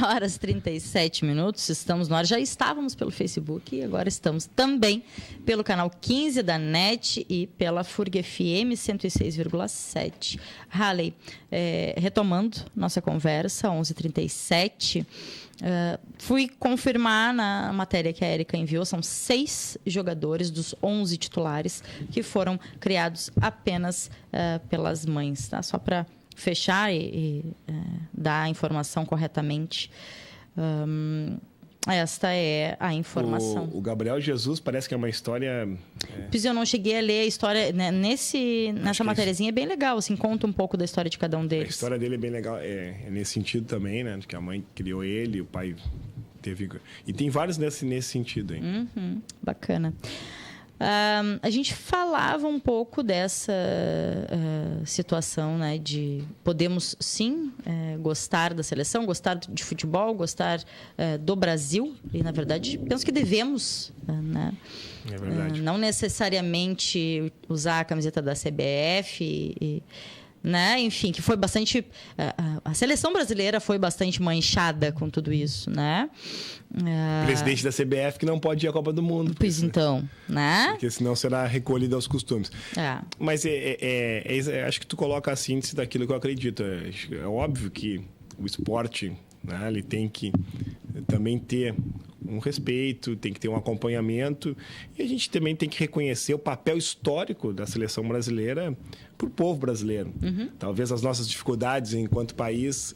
Horas 37 minutos, estamos no ar. Já estávamos pelo Facebook e agora estamos também pelo canal 15 da NET e pela FURG FM 106,7. Halley, retomando nossa conversa, 11h37, fui confirmar na matéria que a Érica enviou, são 6 jogadores dos 11 titulares que foram criados apenas pelas mães, tá? Só para fechar e dar a informação corretamente. Esta é a informação. O Gabriel Jesus parece que é uma história... Pois eu não cheguei a ler a história, né? Nessa matériazinha é bem legal, assim, conta um pouco da história de cada um deles. A história dele é bem legal, é nesse sentido também, né? Que a mãe criou ele, o pai teve... E tem vários nesse sentido, hein? Bacana. A gente falava um pouco dessa situação, né, de podemos sim gostar da seleção, gostar de futebol, gostar do Brasil e, na verdade, penso que devemos, né? É verdade. Não necessariamente usar a camiseta da CBF né? Enfim, que foi bastante... A seleção brasileira foi bastante manchada com tudo isso, né? Presidente da CBF que não pode ir à Copa do Mundo. Pois então, né? Porque senão será recolhido aos costumes. Mas acho que tu coloca a síntese daquilo que eu acredito. É óbvio que o esporte, né, ele tem que também ter um respeito, tem que ter um acompanhamento, e a gente também tem que reconhecer o papel histórico da seleção brasileira para o povo brasileiro. Talvez as nossas dificuldades enquanto país,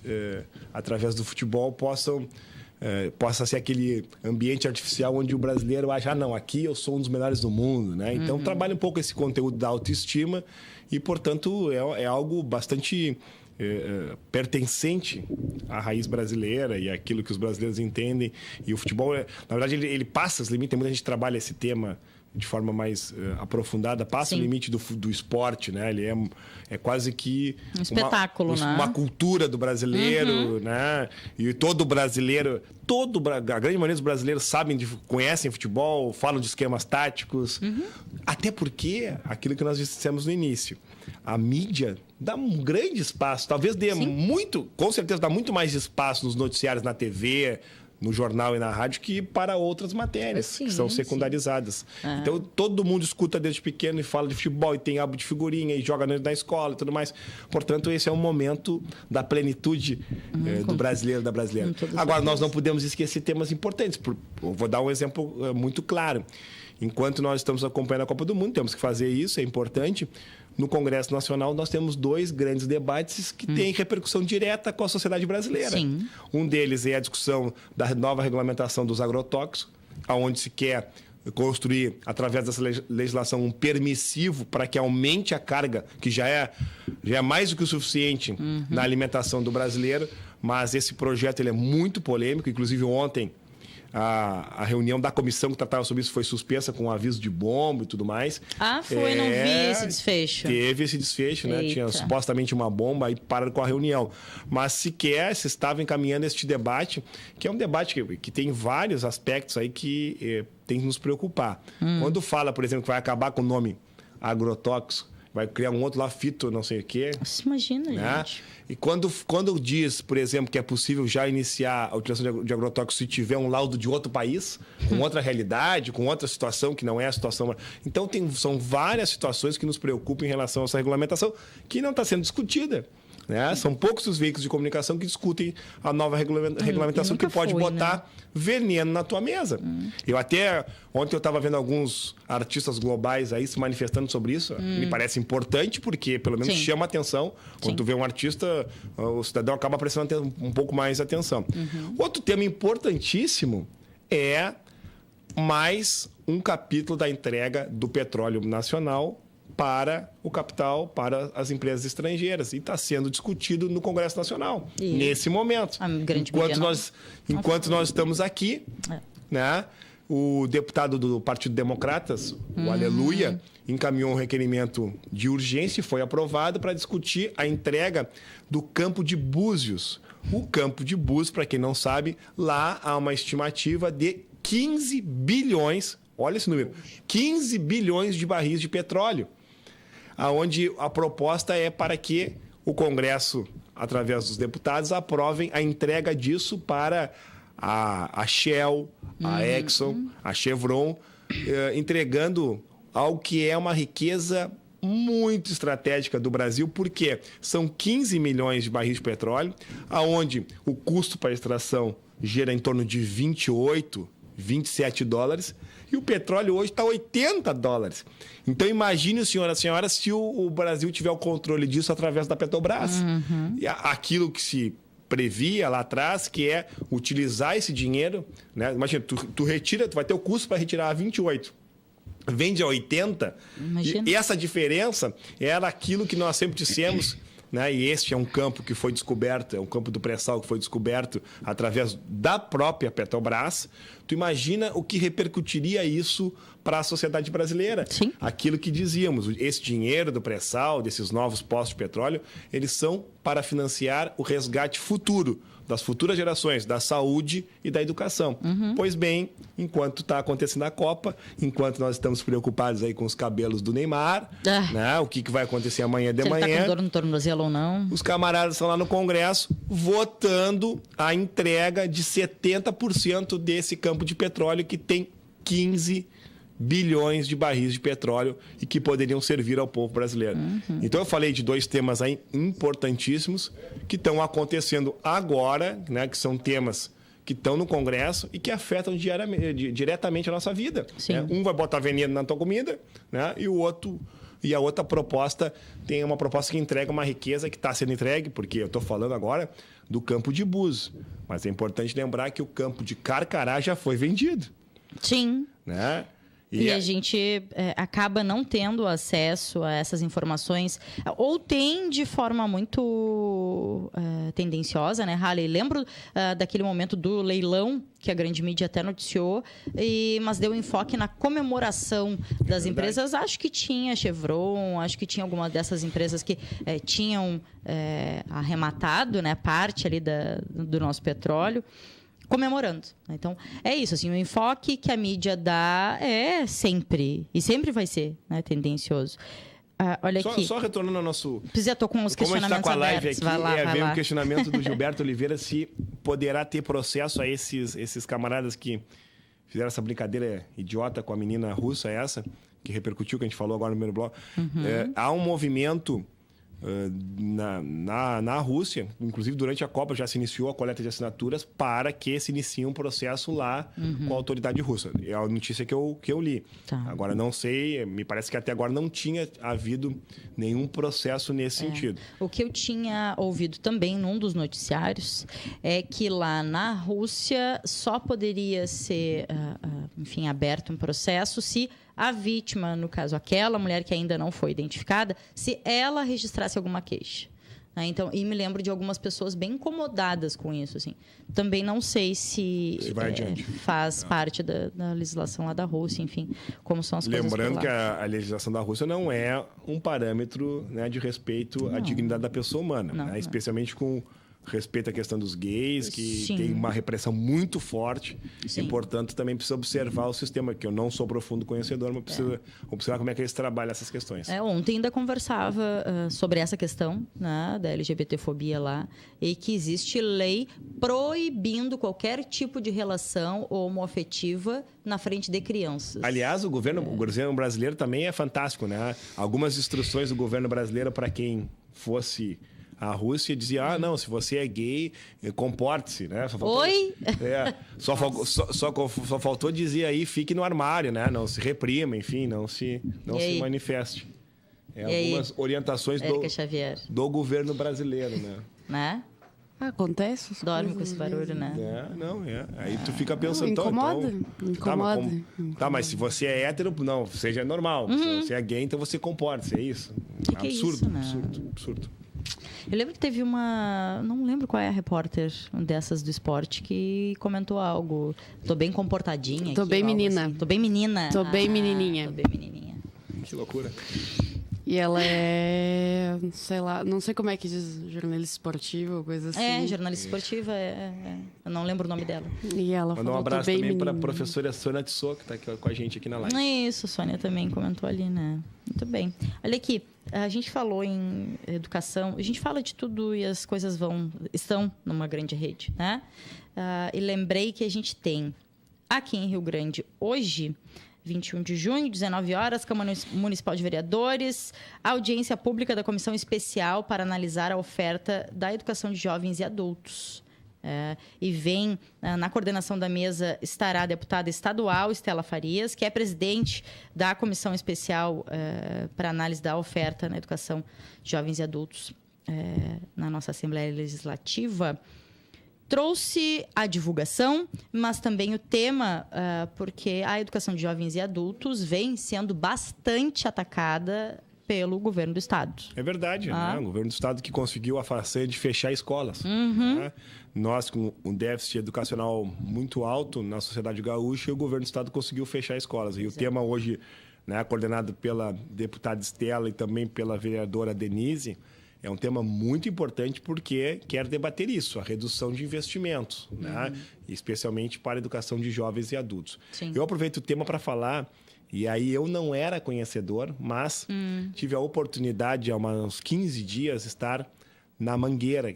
através do futebol, possa ser aquele ambiente artificial onde o brasileiro acha, não, aqui eu sou um dos melhores do mundo, né? Então trabalha um pouco esse conteúdo da autoestima e, portanto, é algo bastante pertencente à raiz brasileira e àquilo que os brasileiros entendem. E o futebol, na verdade, ele passa os limites. Tem muita gente que trabalha esse tema de forma mais aprofundada, passa o limite do esporte, né? Ele é quase que um espetáculo, né? Uma cultura do brasileiro, né? E todo brasileiro, a grande maioria dos brasileiros conhecem futebol, falam de esquemas táticos, até porque aquilo que nós dissemos no início, a mídia dá um grande espaço, talvez dê com certeza dá muito mais espaço nos noticiários, na TV, no jornal e na rádio, que para outras matérias que são secundarizadas. Então, todo mundo escuta desde pequeno e fala de futebol, e tem álbum de figurinha, e joga na escola e tudo mais. Portanto, esse é um momento da plenitude do brasileiro, da brasileira. Agora, nós não podemos esquecer temas importantes. Eu vou dar um exemplo muito claro. Enquanto nós estamos acompanhando a Copa do Mundo, temos que fazer isso, é importante. No Congresso Nacional, nós temos 2 grandes debates que têm repercussão direta com a sociedade brasileira. Sim. Um deles é a discussão da nova regulamentação dos agrotóxicos, onde se quer construir, através dessa legislação, um permissivo para que aumente a carga, que já é mais do que o suficiente na alimentação do brasileiro. Mas esse projeto ele é muito polêmico. Inclusive, ontem, a reunião da comissão que tratava sobre isso foi suspensa com um aviso de bomba e tudo mais. Não vi esse desfecho. Teve esse desfecho, né? Tinha supostamente uma bomba, aí pararam com a reunião. Mas se estava encaminhando este debate, que é um debate que tem vários aspectos aí que tem que nos preocupar. Quando fala, por exemplo, que vai acabar com o nome agrotóxico, vai criar um outro lá, fito, não sei o quê. Você imagina, né? gente. E quando diz, por exemplo, que é possível já iniciar a utilização de agrotóxicos se tiver um laudo de outro país, com outra realidade, com outra situação que não é a situação... Então, são várias situações que nos preocupam em relação a essa regulamentação, que não está sendo discutida. Né? São poucos os veículos de comunicação que discutem a nova regulamentação que pode botar veneno na tua mesa. Ontem eu estava vendo alguns artistas globais aí se manifestando sobre isso. Me parece importante porque pelo menos chama atenção. Quando tu vê um artista, o cidadão acaba prestando um pouco mais atenção. Outro tema importantíssimo é mais um capítulo da entrega do petróleo nacional para o capital, para as empresas estrangeiras. E está sendo discutido no Congresso Nacional, nesse momento. Enquanto nós estamos aqui, né, o deputado do Partido Democratas, o Aleluia, encaminhou um requerimento de urgência e foi aprovado para discutir a entrega do campo de Búzios, O Campo de Búzios, para quem não sabe, lá há uma estimativa de 15 bilhões, olha esse número, 15 bilhões de barris de petróleo, aonde a proposta é para que o Congresso, através dos deputados, aprovem a entrega disso para a Shell, a Exxon, a Chevron, entregando algo que é uma riqueza muito estratégica do Brasil, porque são 15 milhões de barris de petróleo, aonde o custo para a extração gira em torno de 28, 27 dólares, e o petróleo hoje está 80 dólares. Então, imagine, senhora, se o Brasil tiver o controle disso através da Petrobras. E aquilo que se previa lá atrás, que é utilizar esse dinheiro, né? Imagina, tu retira, tu vai ter o custo para retirar a 28. Vende a 80. E essa diferença era aquilo que nós sempre dissemos, né? E este é um campo que foi descoberto, é um campo do pré-sal que foi descoberto através da própria Petrobras. Tu imagina o que repercutiria isso para a sociedade brasileira? Sim. Aquilo que dizíamos, esse dinheiro do pré-sal, desses novos postos de petróleo, eles são para financiar o resgate futuro das futuras gerações, da saúde e da educação. Pois bem, enquanto está acontecendo a Copa, enquanto nós estamos preocupados aí com os cabelos do Neymar, né? O que vai acontecer amanhã de manhã. Se ele está com dor no tornozelo ou não. Os camaradas estão lá no Congresso votando a entrega de 70% desse campo de petróleo que tem 15 bilhões de barris de petróleo e que poderiam servir ao povo brasileiro. Então eu falei de dois temas aí importantíssimos que estão acontecendo agora, né, que são temas que estão no Congresso e que afetam diretamente a nossa vida. Né? Um vai botar veneno na tua comida, né, e a outra proposta tem uma proposta que entrega uma riqueza que está sendo entregue, porque eu estou falando agora do Campo de Búzios, mas é importante lembrar que o Campo de Carcará já foi vendido. Sim. Né? E a gente acaba não tendo acesso a essas informações, ou tem de forma muito tendenciosa, né, Halley? Lembro daquele momento do leilão, que a grande mídia até noticiou, mas deu enfoque na comemoração das empresas. Acho que tinha Chevron, acho que tinha alguma dessas empresas que tinham arrematado, né, parte ali do nosso petróleo, comemorando. Então, é isso, assim, o enfoque que a mídia dá é sempre, e sempre vai ser, né, tendencioso. Olha aqui. Só retornando ao nosso... Já tô com os questionamentos como a gente abertos. Tá com a live aqui, vai lá. Um questionamento do Gilberto Oliveira se poderá ter processo a esses camaradas que fizeram essa brincadeira idiota com a menina russa essa, que repercutiu, que a gente falou agora no primeiro bloco. Há um movimento na Rússia, inclusive durante a Copa já se iniciou a coleta de assinaturas para que se inicie um processo lá com a autoridade russa. É a notícia que eu li. Tá. Agora não sei, me parece que até agora não tinha havido nenhum processo nesse sentido. O que eu tinha ouvido também num dos noticiários é que lá na Rússia só poderia ser, enfim, aberto um processo se a vítima, no caso, aquela mulher que ainda não foi identificada, se ela registrasse alguma queixa. Então, e me lembro de algumas pessoas bem incomodadas com isso. Assim. Também não sei se faz parte da legislação lá da Rússia, enfim, como são as coisas. Lembrando que a legislação da Rússia não é um parâmetro, né, de respeito à dignidade da pessoa humana, né? Especialmente com respeito à questão dos gays, que tem uma repressão muito forte. E, portanto, também precisa observar o sistema, que eu não sou profundo conhecedor, mas precisa observar como é que eles trabalham essas questões. Ontem ainda conversava sobre essa questão, né, da LGBTfobia lá, e que existe lei proibindo qualquer tipo de relação homoafetiva na frente de crianças. Aliás, o governo brasileiro também é fantástico, né? Algumas instruções do governo brasileiro para quem fosse a Rússia dizia, não, se você é gay, comporte-se, né? Só faltou dizer aí, fique no armário, né? Não se reprima, enfim, não se manifeste. Algumas orientações do governo brasileiro, né? Acontece. Dorme com esse barulho, né? Aí tu fica pensando... Incomoda. Tá, mas se você é hétero, não, seja normal. Se você é gay, então você comporte-se, é isso. Que absurdo, é isso, né? Absurdo. Eu lembro que teve uma... Não lembro qual é a repórter dessas do esporte que comentou algo. Tô bem comportadinha. Tô bem menina. Assim. Tô bem menina. Tô bem menininha. Tô bem menininha. Que loucura. E ela é, sei lá, não sei como é que diz, jornalista esportiva ou coisa assim. Jornalista esportiva, eu não lembro o nome dela. E ela Mandar um abraço também para a professora Sônia Tissot, que está aqui com a gente aqui na live. Isso, Sônia também comentou ali, né? Muito bem. Olha aqui, a gente falou em educação, a gente fala de tudo e as coisas estão numa grande rede, né? E lembrei que a gente tem aqui em Rio Grande, hoje, 21 de junho, 19 horas, Câmara Municipal de Vereadores, audiência pública da Comissão Especial para analisar a oferta da educação de jovens e adultos. E vem, na coordenação da mesa, estará a deputada estadual Estela Farias, que é presidente da Comissão Especial para análise da oferta na educação de jovens e adultos na nossa Assembleia Legislativa. Trouxe a divulgação, mas também o tema, porque a educação de jovens e adultos vem sendo bastante atacada pelo governo do Estado. É verdade, né? O governo do Estado que conseguiu a façanha de fechar escolas. Né? Nós, com um déficit educacional muito alto na sociedade gaúcha, o governo do Estado conseguiu fechar escolas. E o tema hoje, né, coordenado pela deputada Estela e também pela vereadora Denise, é um tema muito importante porque quer debater isso, a redução de investimentos, né? Especialmente para a educação de jovens e adultos. Sim. Eu aproveito o tema para falar, e aí eu não era conhecedor, mas tive a oportunidade, há uns 15 dias, estar na Mangueira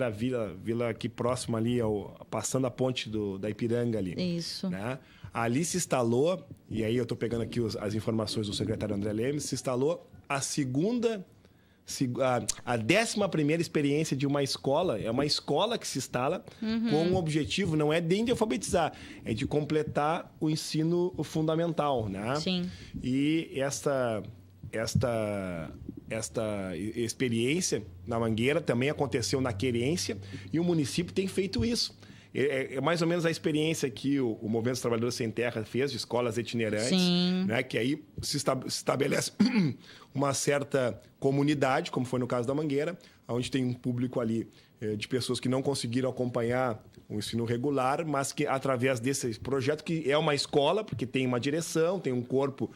vila aqui próxima ali, passando a ponte da Ipiranga ali. Isso. Né? Ali se instalou, e aí eu estou pegando aqui as informações do secretário André Lemes, se instalou a 11ª experiência de uma escola. É uma escola que se instala com um objetivo, não é nem de alfabetizar, é de completar o ensino fundamental, né? Sim. E esta experiência na Mangueira também aconteceu na Querência e o município tem feito isso. É mais ou menos a experiência que o Movimento dos Trabalhadores Sem Terra fez de escolas itinerantes, né? Que aí se estabelece uma certa comunidade, como foi no caso da Mangueira, onde tem um público ali de pessoas que não conseguiram acompanhar o ensino regular, mas que através desse projeto, que é uma escola, porque tem uma direção, tem um corpo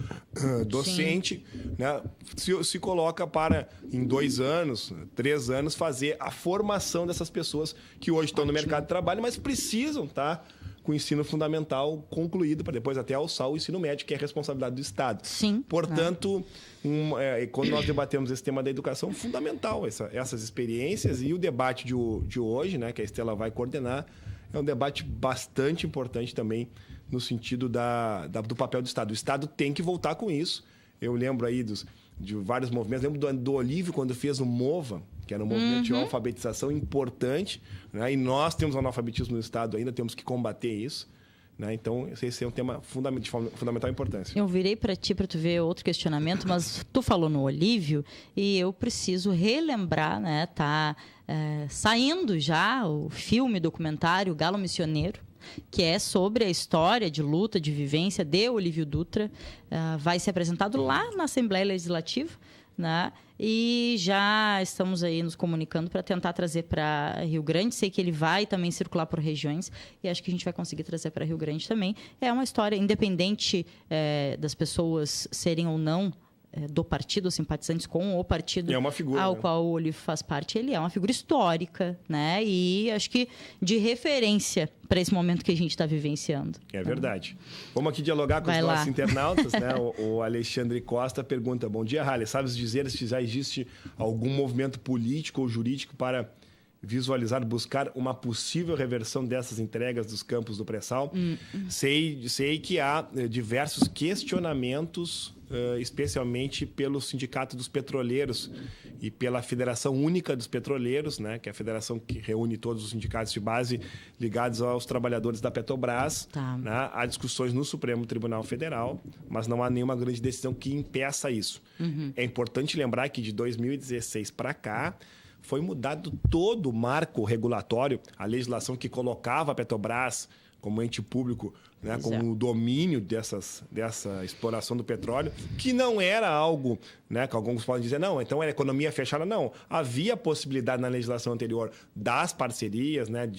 docente, né? Se coloca para, em 2 anos, 3 anos, fazer a formação dessas pessoas que hoje estão no mercado de trabalho, mas precisam estar com o ensino fundamental concluído para depois até alçar o ensino médio, que é a responsabilidade do Estado. Sim. Portanto, quando nós debatemos esse tema da educação, fundamental essas experiências e o debate de hoje, né, que a Estela vai coordenar, é um debate bastante importante também no sentido do papel do Estado. O Estado tem que voltar com isso. Eu lembro aí de vários movimentos. Lembro do Olívio, quando fez o MOVA, que era um movimento de alfabetização importante, né? E nós temos analfabetismo no Estado ainda, temos que combater isso. Né? Então, esse é um tema de fundamental importância. Eu virei para ti para tu ver outro questionamento, mas tu falou no Olívio e eu preciso relembrar, né? Tá saindo já o filme documentário Galo Missioneiro, que é sobre a história de luta, de vivência de Olívio Dutra. Vai ser apresentado lá na Assembleia Legislativa, né? E já estamos aí nos comunicando para tentar trazer para Rio Grande. Sei que ele vai também circular por regiões e acho que a gente vai conseguir trazer para Rio Grande também. É uma história independente das pessoas serem ou não do partido, simpatizantes com o partido é uma figura, ao né? qual o Olívio faz parte. Ele é uma figura histórica, né? E acho que de referência para esse momento que a gente está vivenciando. É verdade. Vamos aqui dialogar com os nossos internautas, né? O Alexandre Costa pergunta: bom dia, Halle. Sabes dizer se já existe algum movimento político ou jurídico para visualizar, buscar uma possível reversão dessas entregas dos campos do pré-sal? Sei que há diversos questionamentos, especialmente pelo Sindicato dos Petroleiros e pela Federação Única dos Petroleiros, né, que é a federação que reúne todos os sindicatos de base ligados aos trabalhadores da Petrobras. Tá. Né? Há discussões no Supremo Tribunal Federal, mas não há nenhuma grande decisão que impeça isso. É importante lembrar que de 2016 para cá, foi mudado todo o marco regulatório, a legislação que colocava a Petrobras como ente público, né, com o domínio dessa exploração do petróleo, que não era algo, né, que alguns podem dizer, não, então era economia fechada. Não, havia possibilidade na legislação anterior das parcerias, né,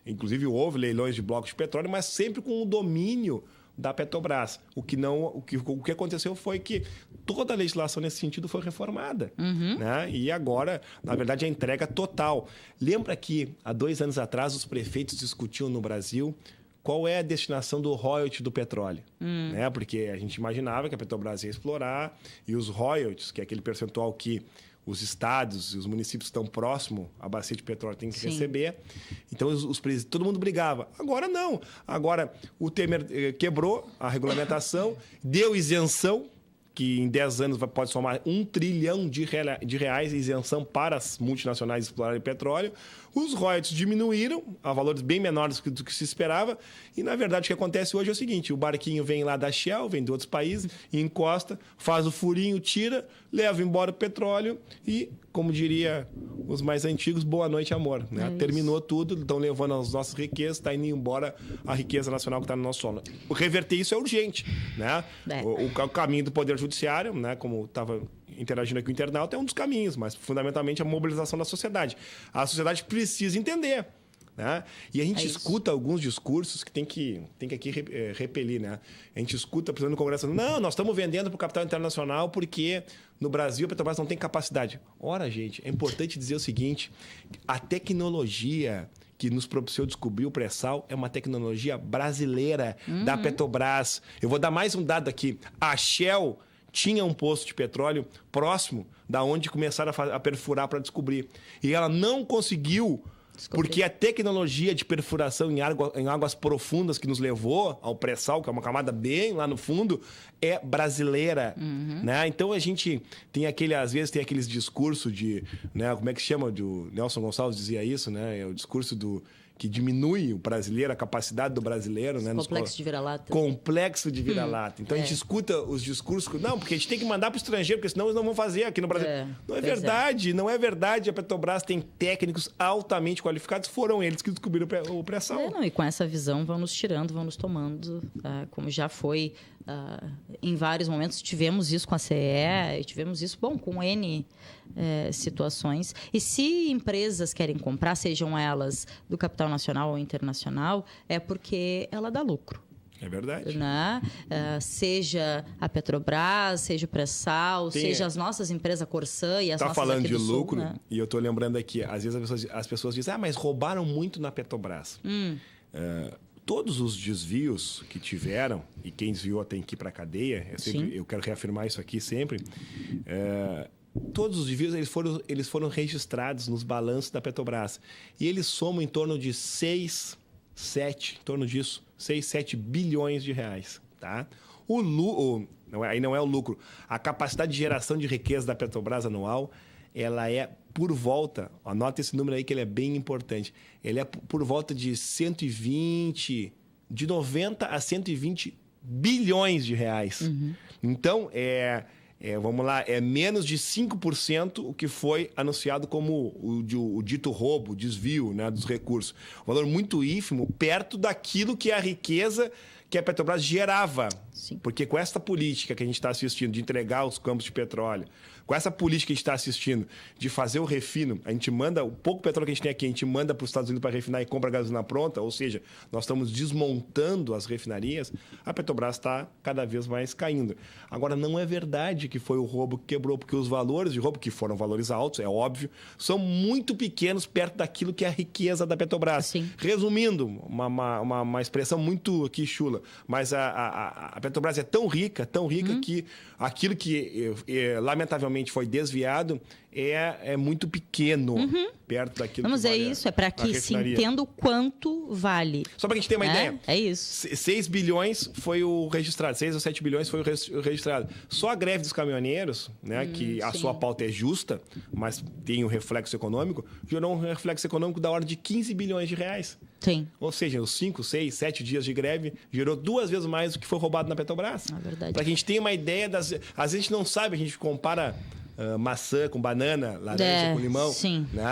inclusive houve leilões de blocos de petróleo, mas sempre com o domínio da Petrobras. O que aconteceu foi que toda a legislação nesse sentido foi reformada. Né? E agora, na verdade, a entrega total. Lembra que há 2 anos atrás os prefeitos discutiam no Brasil qual é a destinação do royalty do petróleo. Né? Porque a gente imaginava que a Petrobras ia explorar e os royalties, que é aquele percentual que os estados e os municípios que estão próximos à bacia de petróleo têm que receber. Então, todo mundo brigava. Agora não. Agora o Temer quebrou a regulamentação, deu isenção, que em 10 anos pode somar 1 trilhão de reais de isenção para as multinacionais explorarem petróleo. Os royalties diminuíram a valores bem menores do que se esperava. E, na verdade, o que acontece hoje é o seguinte: o barquinho vem lá da Shell, vem de outros países, encosta, faz o furinho, tira, leva embora o petróleo e, como diria os mais antigos, boa noite, amor. Né? Terminou tudo, estão levando as nossas riquezas, está indo embora a riqueza nacional que está no nosso solo. Reverter isso é urgente. Né? O caminho do Poder Judiciário, né, como estava interagindo aqui o internauta, é um dos caminhos, mas fundamentalmente a mobilização da sociedade. A sociedade precisa entender. Né? E a gente escuta alguns discursos que tem que aqui repelir. Né? A gente escuta, por exemplo, no Congresso, não, nós estamos vendendo para o capital internacional porque no Brasil a Petrobras não tem capacidade. Ora, gente, é importante dizer o seguinte: a tecnologia que nos propiciou descobrir o pré-sal é uma tecnologia brasileira da Petrobras. Eu vou dar mais um dado aqui. A Shell tinha um poço de petróleo próximo da onde começaram a perfurar para descobrir. E ela não conseguiu, porque a tecnologia de perfuração em águas profundas que nos levou ao pré-sal, que é uma camada bem lá no fundo, é brasileira. Né? Então a gente tem às vezes tem aqueles discursos de, né, como é que se chama? O Nelson Gonçalves dizia isso, né? É o discurso que diminui o brasileiro, a capacidade do brasileiro. Né? Complexo de vira-lata. Complexo de vira-lata. Então a gente escuta os discursos, não, porque a gente tem que mandar para o estrangeiro, porque senão eles não vão fazer aqui no Brasil. Não é verdade, não é verdade. A Petrobras tem técnicos altamente qualificados, foram eles que descobriram o pré-sal. E com essa visão vão nos tirando, vão nos tomando, como já foi em vários momentos. Tivemos isso com a CE, e tivemos isso, com N situações. E se empresas querem comprar, sejam elas do capital nacional ou internacional, é porque ela dá lucro. É verdade. Né? Seja a Petrobras, seja o pré-sal, seja as nossas empresas, a Corsã e as nossas falando aqui de do Sul, lucro, né? E eu estou lembrando aqui, às vezes as pessoas dizem, mas roubaram muito na Petrobras. Todos os desvios que tiveram, e quem desviou tem que ir para a cadeia, eu quero reafirmar isso aqui sempre, todos os desvios eles foram registrados nos balanços da Petrobras. E eles somam em torno de 6, 7 bilhões de reais. Tá? Aí não é o lucro. A capacidade de geração de riqueza da Petrobras anual, ela é por volta, anota esse número aí que ele é bem importante, ele é por volta de 90 a 120 bilhões de reais. Então, vamos lá, é menos de 5% o que foi anunciado como o dito roubo, o desvio, né, dos recursos. Um valor muito ínfimo, perto daquilo que é a riqueza que a Petrobras gerava. Sim. Porque com essa política que a gente está assistindo de entregar os campos de petróleo, com essa política que a gente está assistindo de fazer o refino, a gente manda, o pouco petróleo que a gente tem aqui, a gente manda para os Estados Unidos para refinar e compra a gasolina pronta, ou seja, nós estamos desmontando as refinarias, a Petrobras está cada vez mais caindo. Agora, não é verdade que foi o roubo que quebrou, porque os valores de roubo, que foram valores altos, é óbvio, são muito pequenos perto daquilo que é a riqueza da Petrobras. Sim. Resumindo, uma expressão muito aqui chula, mas a Petrobras é tão rica que aquilo que, lamentavelmente, foi desviado é muito pequeno perto daquilo que vale. É para que se entenda o quanto vale. Só para a gente ter uma ideia. É isso. 6 bilhões foi o registrado, 6 ou 7 bilhões foi o registrado. Só a greve dos caminhoneiros, né, que a sua pauta é justa, mas tem um reflexo econômico, gerou um reflexo econômico da ordem de 15 bilhões de reais. Sim. Ou seja, os 5, 6, 7 dias de greve gerou 2 vezes mais do que foi roubado na Petrobras. É verdade. Para que a gente tenha uma ideia às vezes a gente não sabe, a gente compara maçã com banana, laranja com limão. Sim. Né?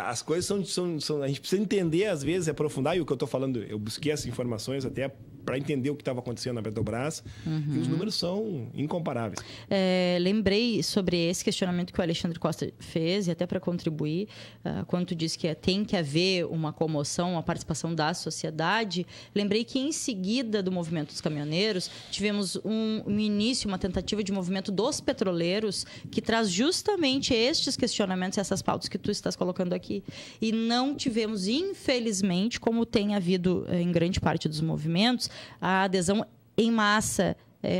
As coisas são... A gente precisa entender, às vezes, aprofundar. E o que eu estou falando, eu busquei essas informações até para entender o que estava acontecendo na Petrobras. E os números são incomparáveis. Lembrei sobre esse questionamento que o Alexandre Costa fez, e até para contribuir, quando tu disse que tem que haver uma comoção, uma participação da sociedade. Lembrei que, em seguida do movimento dos caminhoneiros, tivemos um início, uma tentativa de movimento dos petroleiros, que traz justamente estes questionamentos, essas pautas que tu estás colocando aqui. E não tivemos, infelizmente, como tem havido em grande parte dos movimentos, a adesão em massa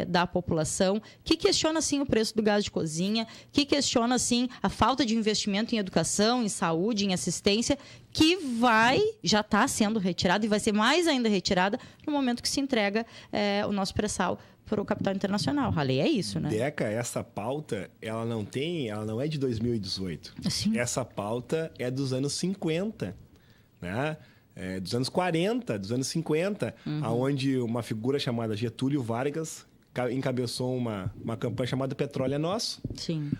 da população, que questiona, assim, o preço do gás de cozinha, que questiona, assim, a falta de investimento em educação, em saúde, em assistência, que já está sendo retirada e vai ser mais ainda retirada no momento que se entrega o nosso pré-sal para o capital internacional. A lei é isso, né? Deca, essa pauta, ela não é de 2018. Sim. Essa pauta é dos anos 50, né? Dos anos 40, dos anos 50, onde uma figura chamada Getúlio Vargas encabeçou uma campanha chamada Petróleo é Nosso. Sim.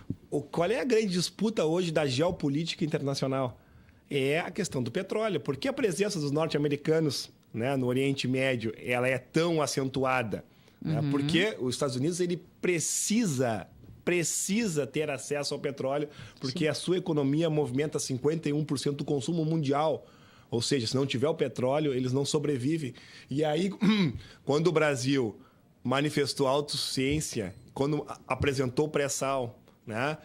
Qual é a grande disputa hoje da geopolítica internacional? É a questão do petróleo. Por que a presença dos norte-americanos, né, no Oriente Médio ela é tão acentuada? Né? Porque os Estados Unidos ele precisa ter acesso ao petróleo, porque a sua economia movimenta 51% do consumo mundial. Ou seja, se não tiver o petróleo, eles não sobrevivem. E aí, quando o Brasil manifestou autossuficiência, quando apresentou pré-sal, né?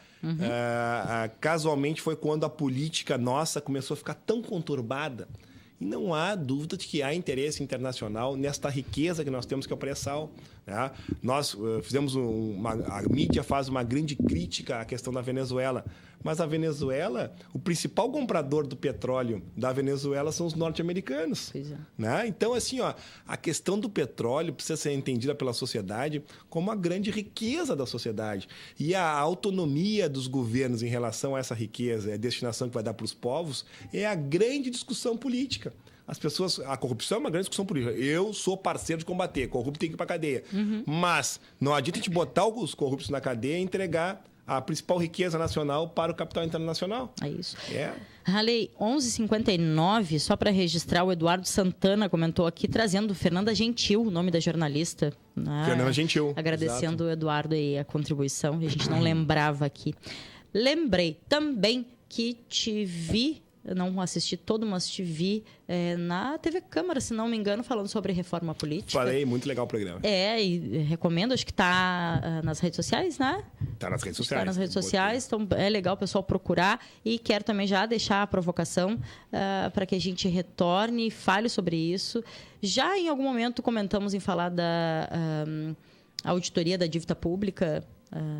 Casualmente foi quando a política nossa começou a ficar tão conturbada. E não há dúvida de que há interesse internacional nesta riqueza que nós temos, que é o pré-sal. Né? Nós fizemos a mídia faz uma grande crítica à questão da Venezuela. Mas a Venezuela, o principal comprador do petróleo da Venezuela são os norte-americanos. Né? Então, assim, a questão do petróleo precisa ser entendida pela sociedade como a grande riqueza da sociedade. E a autonomia dos governos em relação a essa riqueza, a destinação que vai dar para os povos, é a grande discussão política. A corrupção é uma grande discussão política. Eu sou parceiro de combater, corrupto tem que ir para a cadeia. Mas não adianta a gente botar os corruptos na cadeia e entregar a principal riqueza nacional para o capital internacional. É isso. Ralei, 11h59, só para registrar, o Eduardo Santana comentou aqui, trazendo Fernanda Gentil, o nome da jornalista. Fernanda Gentil. Agradecendo o Eduardo aí a contribuição, a gente não lembrava aqui. Lembrei também que te vi, não assisti todo, mas te vi na TV Câmara, se não me engano, falando sobre reforma política. Falei, muito legal o programa. E recomendo, acho que está nas redes sociais, né? Está nas redes sociais. Está nas redes sociais, então é legal o pessoal procurar. E quero também já deixar a provocação para que a gente retorne e fale sobre isso. Já em algum momento comentamos em falar da auditoria da dívida pública.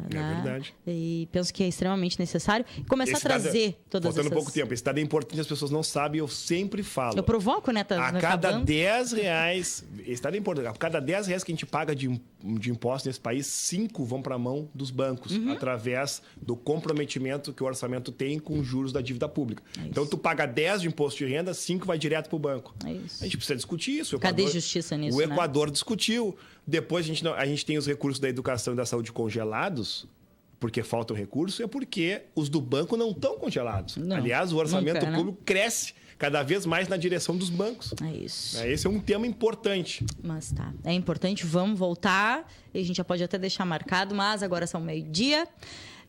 Verdade. E penso que é extremamente necessário começar a trazer todas essas... Faltando pouco tempo. Esse dado é importante, as pessoas não sabem, eu sempre falo. Eu provoco, né? A cada R$10, esse dado é importante, a cada R$10 que a gente paga de imposto nesse país, 5 vão para a mão dos bancos, através do comprometimento que o orçamento tem com os juros da dívida pública. Então, tu paga 10 de imposto de renda, 5 vai direto para o banco. É isso. A gente precisa discutir isso. Cadê justiça nisso, O Equador discutiu. Depois a gente tem os recursos da educação e da saúde congelados, porque falta o recurso, é porque os do banco não estão congelados. Aliás, o orçamento público cresce cada vez mais na direção dos bancos. É isso. Esse é um tema importante. Mas tá, é importante, vamos voltar. E a gente já pode até deixar marcado, mas agora são 12h.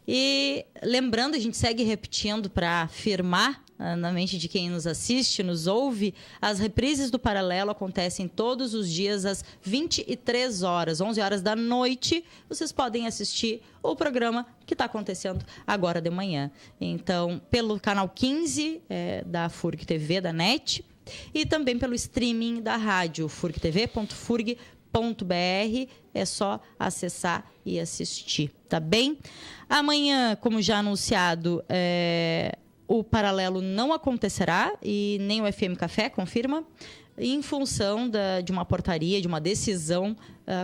E lembrando, a gente segue repetindo para afirmar na mente de quem nos assiste, nos ouve, as reprises do Paralelo acontecem todos os dias às 23 horas, 11 horas da noite. Vocês podem assistir o programa que está acontecendo agora de manhã. Então, pelo canal 15 da FURG TV, da NET, e também pelo streaming da rádio, furgtv.furg.br. É só acessar e assistir, tá bem? Amanhã, como já anunciado, o Paralelo não acontecerá e nem o FM Café, confirma, em função de uma portaria, de uma decisão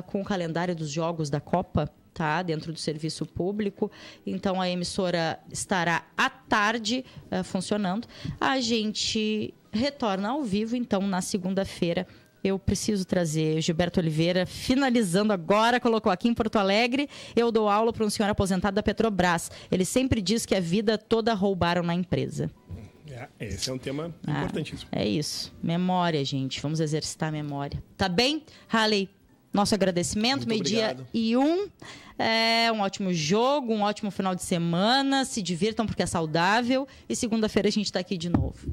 com o calendário dos jogos da Copa, tá? Dentro do serviço público. Então, a emissora estará à tarde funcionando. A gente retorna ao vivo, então, na segunda-feira, eu preciso trazer Gilberto Oliveira, finalizando agora, colocou aqui em Porto Alegre, eu dou aula para um senhor aposentado da Petrobras. Ele sempre diz que a vida toda roubaram na empresa. Esse é um tema importantíssimo. É isso. Memória, gente. Vamos exercitar a memória. Tá bem? Halley, nosso agradecimento. Meio-dia e 1. Um ótimo jogo, um ótimo final de semana. Se divirtam porque é saudável. E segunda-feira a gente está aqui de novo.